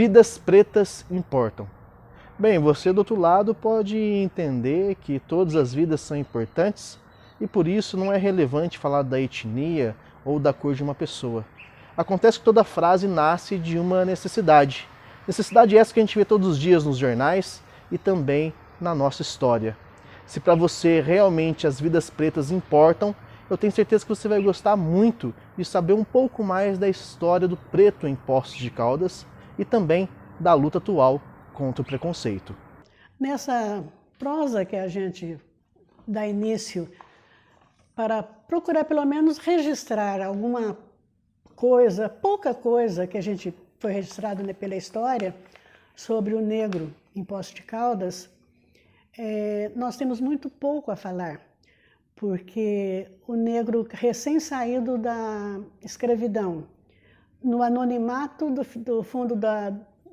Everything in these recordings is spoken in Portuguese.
Vidas pretas importam. Bem, você do outro lado pode entender que todas as vidas são importantes e por isso não é relevante falar da etnia ou da cor de uma pessoa. Acontece que toda frase nasce de uma necessidade. Necessidade essa que a gente vê todos os dias nos jornais e também na nossa história. Se para você realmente as vidas pretas importam, eu tenho certeza que você vai gostar muito de saber um pouco mais da história do preto em Poços de Caldas e também da luta atual contra o preconceito. Nessa prosa que a gente dá início para procurar pelo menos registrar alguma coisa, pouca coisa que a gente foi registrado pela história sobre o negro em Poços de Caldas, nós temos muito pouco a falar, porque o negro recém-saído da escravidão, no anonimato do fundo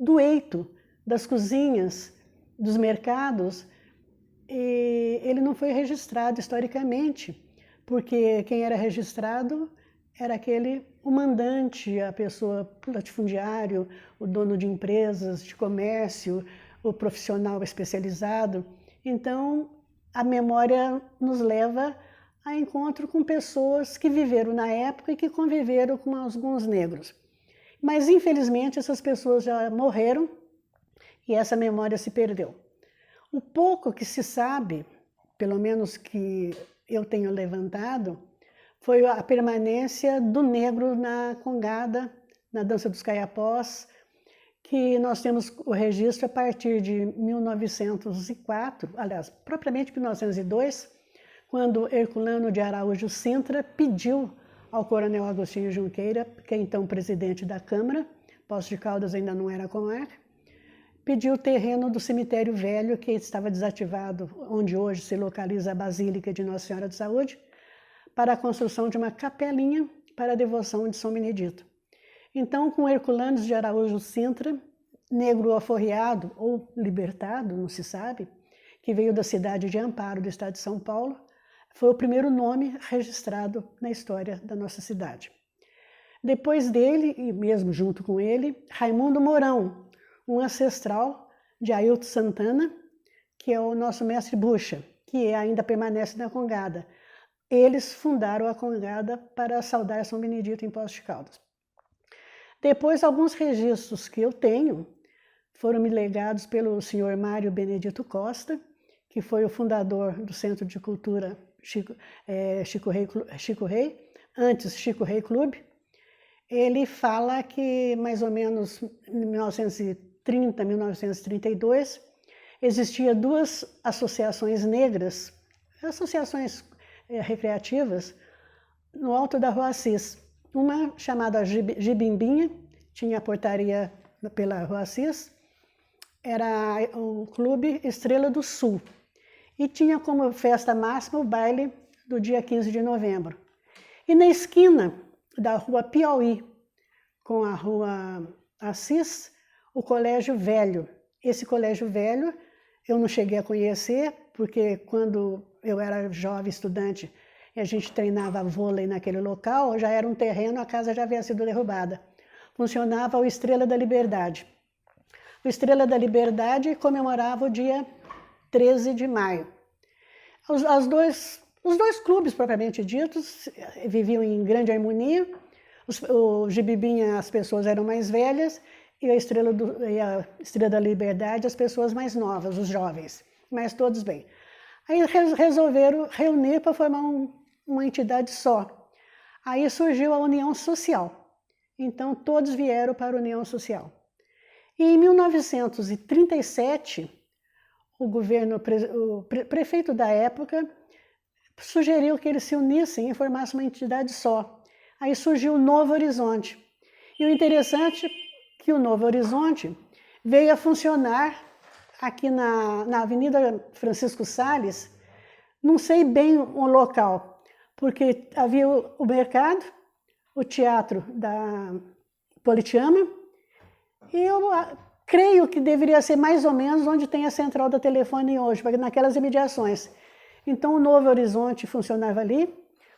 do eito, das cozinhas, dos mercados, ele não foi registrado historicamente, porque quem era registrado era o mandante, a pessoa, o latifundiário, o dono de empresas, de comércio, o profissional especializado. Então, a memória nos leva a encontro com pessoas que viveram na época e que conviveram com alguns negros. Mas, infelizmente, essas pessoas já morreram e essa memória se perdeu. O pouco que se sabe, pelo menos que eu tenho levantado, foi a permanência do negro na congada, na dança dos caiapós, que nós temos o registro a partir de 1904, aliás, propriamente 1902, quando Herculano de Araújo Sintra pediu ao coronel Agostinho Junqueira, que é então presidente da Câmara, Poços de Caldas ainda não era comarca, pediu o terreno do cemitério velho, que estava desativado, onde hoje se localiza a Basílica de Nossa Senhora de Saúde, para a construção de uma capelinha para a devoção de São Benedito. Então, com Herculano de Araújo Sintra, negro alforriado ou libertado, não se sabe, que veio da cidade de Amparo, do estado de São Paulo, foi o primeiro nome registrado na história da nossa cidade. Depois dele, e mesmo junto com ele, Raimundo Mourão, um ancestral de Ailton Santana, que é o nosso mestre Buxa, que ainda permanece na Congada. Eles fundaram a Congada para saudar São Benedito em Poços de Caldas. Depois, alguns registros que eu tenho foram me legados pelo senhor Mário Benedito Costa, que foi o fundador do Centro de Cultura Chico Rei, antes Chico Rei Clube. Ele fala que mais ou menos em 1930, 1932, existia duas associações negras, associações recreativas, no alto da Rua Assis. Uma chamada Gibimbinha, tinha a portaria pela Rua Assis, era o Clube Estrela do Sul. E tinha como festa máxima o baile do dia 15 de novembro. E na esquina da Rua Piauí, com a Rua Assis, o Colégio Velho. Esse Colégio Velho eu não cheguei a conhecer, porque quando eu era jovem estudante, e a gente treinava vôlei naquele local, já era um terreno, a casa já havia sido derrubada. Funcionava o Estrela da Liberdade. O Estrela da Liberdade comemorava o dia 13 de maio. Os dois clubes, propriamente ditos, viviam em grande harmonia. O Gibibinha, as pessoas eram mais velhas, e a Estrela da Liberdade, as pessoas mais novas, os jovens, mas todos bem. Aí resolveram reunir para formar uma entidade só. Aí surgiu a União Social. Então, todos vieram para a União Social. E em 1937, o prefeito da época sugeriu que eles se unissem e formassem uma entidade só. Aí surgiu o Novo Horizonte. E o interessante é que o Novo Horizonte veio a funcionar aqui na Avenida Francisco Salles, não sei bem o local, porque havia o mercado, o teatro da Politeama, e eu creio que deveria ser mais ou menos onde tem a central da telefone hoje, naquelas imediações. Então o Novo Horizonte funcionava ali,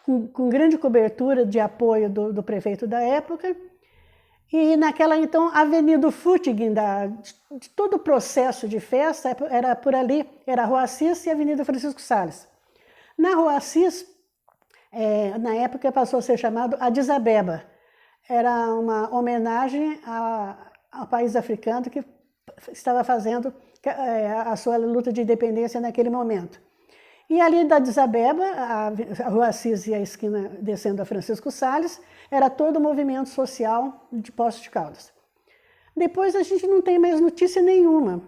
com grande cobertura de apoio do prefeito da época, E naquela, então, Avenida Futgin, de todo o processo de festa, era por ali, era a Rua Assis e a Avenida Francisco Salles. Na Rua Assis, na época passou a ser chamado Addis Abeba. Era uma homenagem ao país africano que estava fazendo a sua luta de independência naquele momento. E ali da Addis Abeba, a Rua Assis e a esquina descendo a Francisco Salles, era todo o movimento social de Poços de Caldas. Depois a gente não tem mais notícia nenhuma.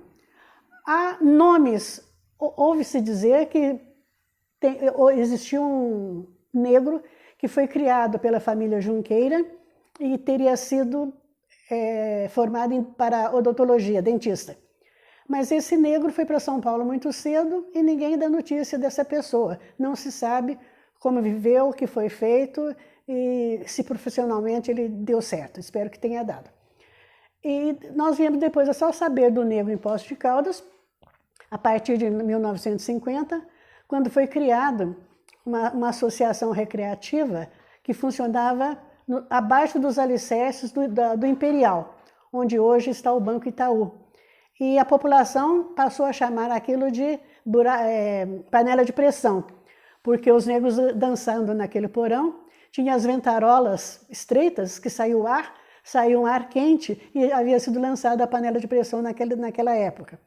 Há nomes, ouve-se dizer que existia um negro que foi criado pela família Junqueira e teria sido formado para odontologia, dentista. Mas esse negro foi para São Paulo muito cedo e ninguém dá notícia dessa pessoa. Não se sabe como viveu, o que foi feito e se profissionalmente ele deu certo. Espero que tenha dado. E nós viemos depois a só saber do negro em Poços de Caldas, a partir de 1950, quando foi criada uma associação recreativa que funcionava abaixo dos alicerces do Imperial, onde hoje está o Banco Itaú. E a população passou a chamar aquilo de panela de pressão, porque os negros dançando naquele porão, tinha as ventarolas estreitas que saiu um ar quente e havia sido lançada a panela de pressão naquela época.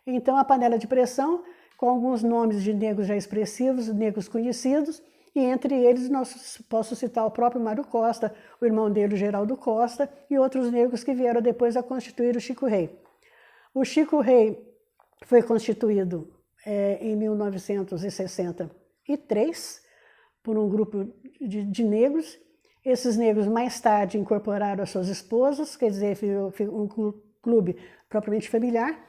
Então a panela de pressão, com alguns nomes de negros já expressivos, negros conhecidos, e entre eles posso citar o próprio Mário Costa, o irmão dele, o Geraldo Costa, e outros negros que vieram depois a constituir o Chico Rei. O Chico Rei foi constituído em 1963 por um grupo de negros. Esses negros mais tarde incorporaram as suas esposas, quer dizer, um clube propriamente familiar,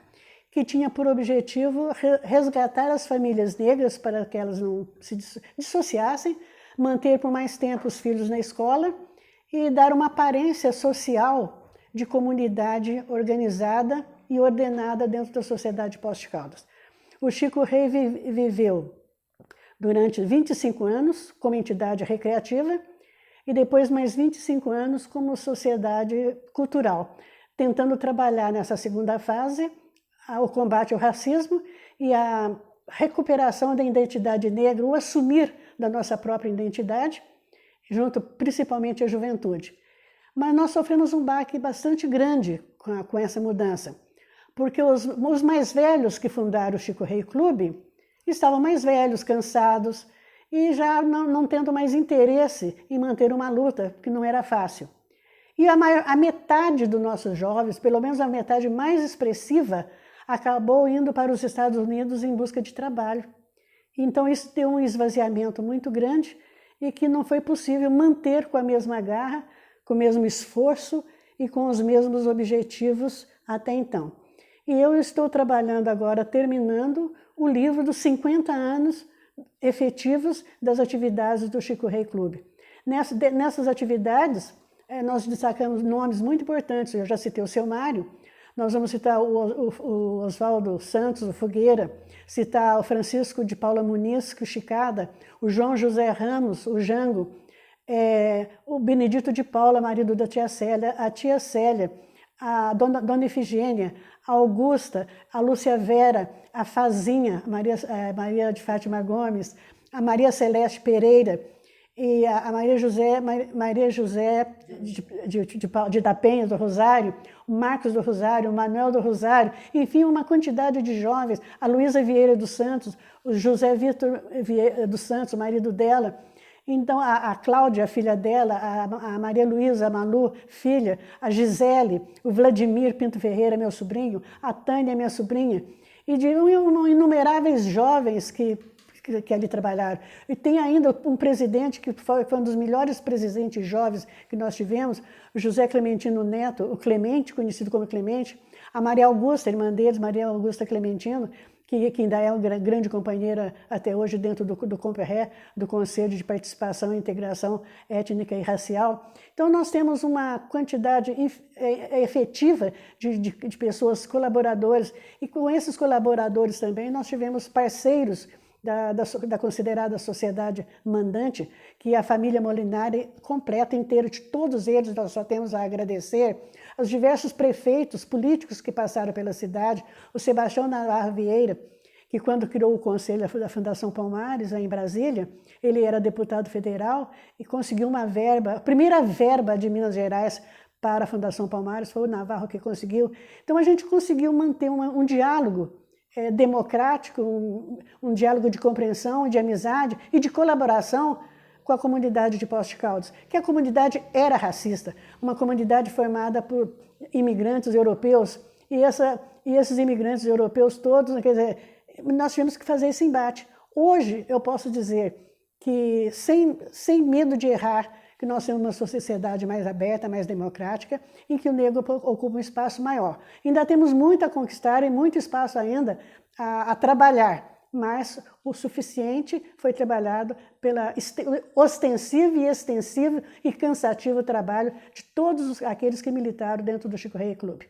que tinha por objetivo resgatar as famílias negras para que elas não se dissociassem, manter por mais tempo os filhos na escola e dar uma aparência social de comunidade organizada e ordenada dentro da sociedade de Poços de Caldas. O Chico Rei viveu durante 25 anos como entidade recreativa e depois mais 25 anos como sociedade cultural, tentando trabalhar nessa segunda fase o combate ao racismo e a recuperação da identidade negra, o assumir da nossa própria identidade, junto principalmente à juventude. Mas nós sofremos um baque bastante grande com essa mudança, porque os mais velhos que fundaram o Chico Rei Clube estavam mais velhos, cansados, e já não tendo mais interesse em manter uma luta, que não era fácil. E a metade dos nossos jovens, pelo menos a metade mais expressiva, acabou indo para os Estados Unidos em busca de trabalho. Então isso deu um esvaziamento muito grande e que não foi possível manter com a mesma garra, com o mesmo esforço e com os mesmos objetivos até então. E eu estou trabalhando agora, terminando o livro dos 50 anos efetivos das atividades do Chico Rei Clube. Nessas atividades, nós destacamos nomes muito importantes. Eu já citei o seu Mário, nós vamos citar o Oswaldo Santos, o Fogueira, citar o Francisco de Paula Muniz, o Chicada, o João José Ramos, o Jango, o Benedito de Paula, marido da tia Célia, a tia Célia, a dona Efigênia, a Augusta, a Lúcia Vera, a Fazinha, Maria de Fátima Gomes, a Maria Celeste Pereira e a Maria José de da Penha do Rosário, o Marcos do Rosário, o Manuel do Rosário, enfim, uma quantidade de jovens, a Luísa Vieira dos Santos, o José Vitor dos Santos, o marido dela. Então, a Cláudia, a filha dela, a Maria Luísa, a Malu, filha, a Gisele, o Vladimir Pinto Ferreira, meu sobrinho, a Tânia, minha sobrinha, e de inumeráveis jovens que ali trabalharam. E tem ainda um presidente que foi um dos melhores presidentes jovens que nós tivemos, o José Clementino Neto, o Clemente, conhecido como Clemente, a Maria Augusta, irmã deles, Maria Augusta Clementino, que ainda é uma grande companheira até hoje dentro do COMPERRÉ, do Conselho de Participação e Integração Étnica e Racial. Então, nós temos uma quantidade efetiva de pessoas colaboradoras, e com esses colaboradores também nós tivemos parceiros da considerada sociedade mandante, que a família Molinari completa inteira, de todos eles nós só temos a agradecer, aos diversos prefeitos políticos que passaram pela cidade, o Sebastião Navarro Vieira, que quando criou o conselho da Fundação Palmares, em Brasília, ele era deputado federal e conseguiu uma verba, a primeira verba de Minas Gerais para a Fundação Palmares, foi o Navarro que conseguiu. Então a gente conseguiu manter um diálogo democrático, um diálogo de compreensão, de amizade e de colaboração com a comunidade de Poços de Caldas, que a comunidade era racista, uma comunidade formada por imigrantes europeus, e esses imigrantes europeus todos, quer dizer, nós tivemos que fazer esse embate. Hoje eu posso dizer que, sem medo de errar, que nós temos uma sociedade mais aberta, mais democrática, em que o negro ocupa um espaço maior. Ainda temos muito a conquistar e muito espaço ainda a trabalhar, mas o suficiente foi trabalhado pelo ostensivo e extensivo e cansativo trabalho de todos aqueles que militaram dentro do Chico Rei Clube.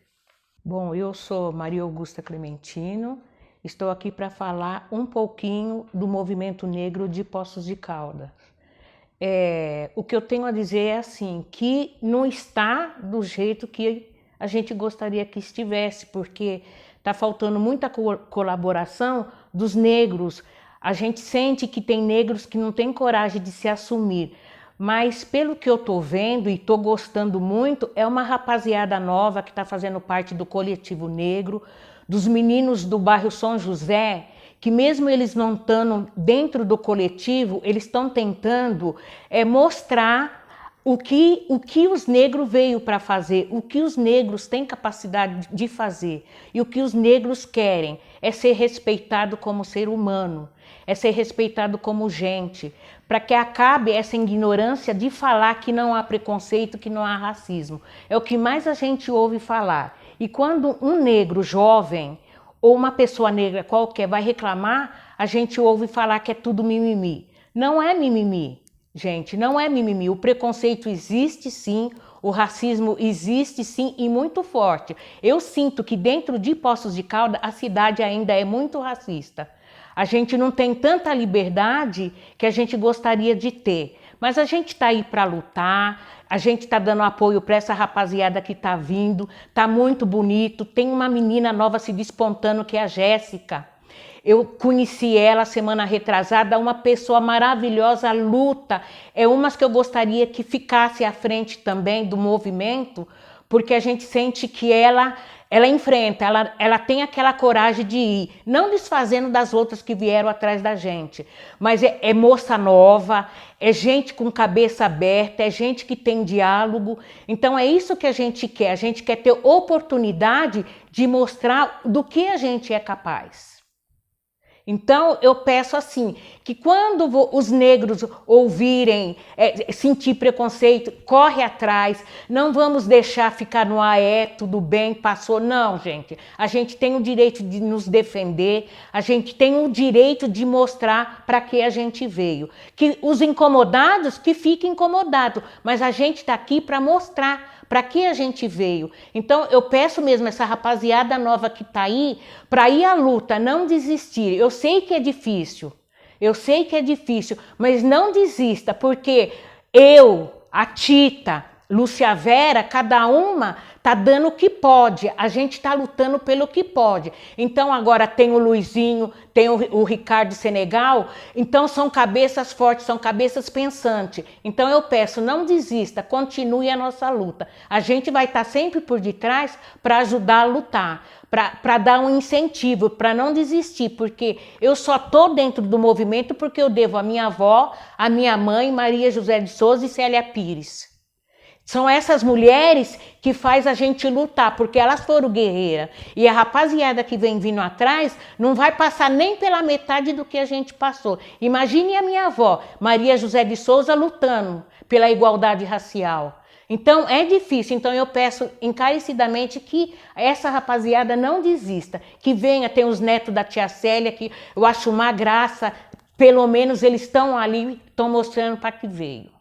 Bom, eu sou Maria Augusta Clementino, estou aqui para falar um pouquinho do movimento negro de Poços de Caldas. O que eu tenho a dizer é assim, que não está do jeito que a gente gostaria que estivesse, porque está faltando muita colaboração dos negros. A gente sente que tem negros que não têm coragem de se assumir, mas pelo que eu estou vendo e estou gostando muito, é uma rapaziada nova que está fazendo parte do coletivo negro, dos meninos do bairro São José, que mesmo eles não estando dentro do coletivo, eles estão tentando mostrar o que os negros veio para fazer, o que os negros têm capacidade de fazer. E o que os negros querem é ser respeitado como ser humano, é ser respeitado como gente, para que acabe essa ignorância de falar que não há preconceito, que não há racismo. É o que mais a gente ouve falar. E quando um negro jovem ou uma pessoa negra qualquer vai reclamar, a gente ouve falar que é tudo mimimi. Não é mimimi, gente, não é mimimi. O preconceito existe sim, o racismo existe sim e muito forte. Eu sinto que dentro de Poços de Caldas a cidade ainda é muito racista. A gente não tem tanta liberdade que a gente gostaria de ter. Mas a gente está aí para lutar, a gente está dando apoio para essa rapaziada que está vindo, está muito bonito. Tem uma menina nova se despontando que é a Jéssica. Eu conheci ela semana retrasada, uma pessoa maravilhosa, luta. É umas que eu gostaria que ficasse à frente também do movimento, porque a gente sente que ela enfrenta, ela tem aquela coragem de ir, não desfazendo das outras que vieram atrás da gente, mas é moça nova, é gente com cabeça aberta, é gente que tem diálogo. Então é isso que a gente quer ter oportunidade de mostrar do que a gente é capaz. Então eu peço assim, que quando os negros ouvirem, sentir preconceito, corre atrás, não vamos deixar ficar no tudo bem, passou. Não, gente, a gente tem o direito de nos defender, a gente tem o direito de mostrar para que a gente veio. Que os incomodados, que fiquem incomodados, mas a gente está aqui para mostrar para que a gente veio. Então eu peço mesmo essa rapaziada nova que está aí, para ir à luta, não desistir. Eu sei que é difícil, mas não desista, porque eu, a Tita, Lúcia Vera, cada uma tá dando o que pode, a gente tá lutando pelo que pode. Então agora tem o Luizinho, tem o Ricardo Senegal, então são cabeças fortes, são cabeças pensantes. Então eu peço, não desista, continue a nossa luta. A gente vai estar sempre por detrás para ajudar a lutar, para dar um incentivo, para não desistir, porque eu só tô dentro do movimento porque eu devo a minha avó, a minha mãe, Maria José de Souza e Célia Pires. São essas mulheres que faz a gente lutar, porque elas foram guerreiras. E a rapaziada que vem vindo atrás não vai passar nem pela metade do que a gente passou. Imagine a minha avó, Maria José de Souza, lutando pela igualdade racial. Então é difícil, então eu peço encarecidamente que essa rapaziada não desista, que venha, tem os netos da tia Célia, que eu acho uma graça, pelo menos eles estão ali, estão mostrando para que veio.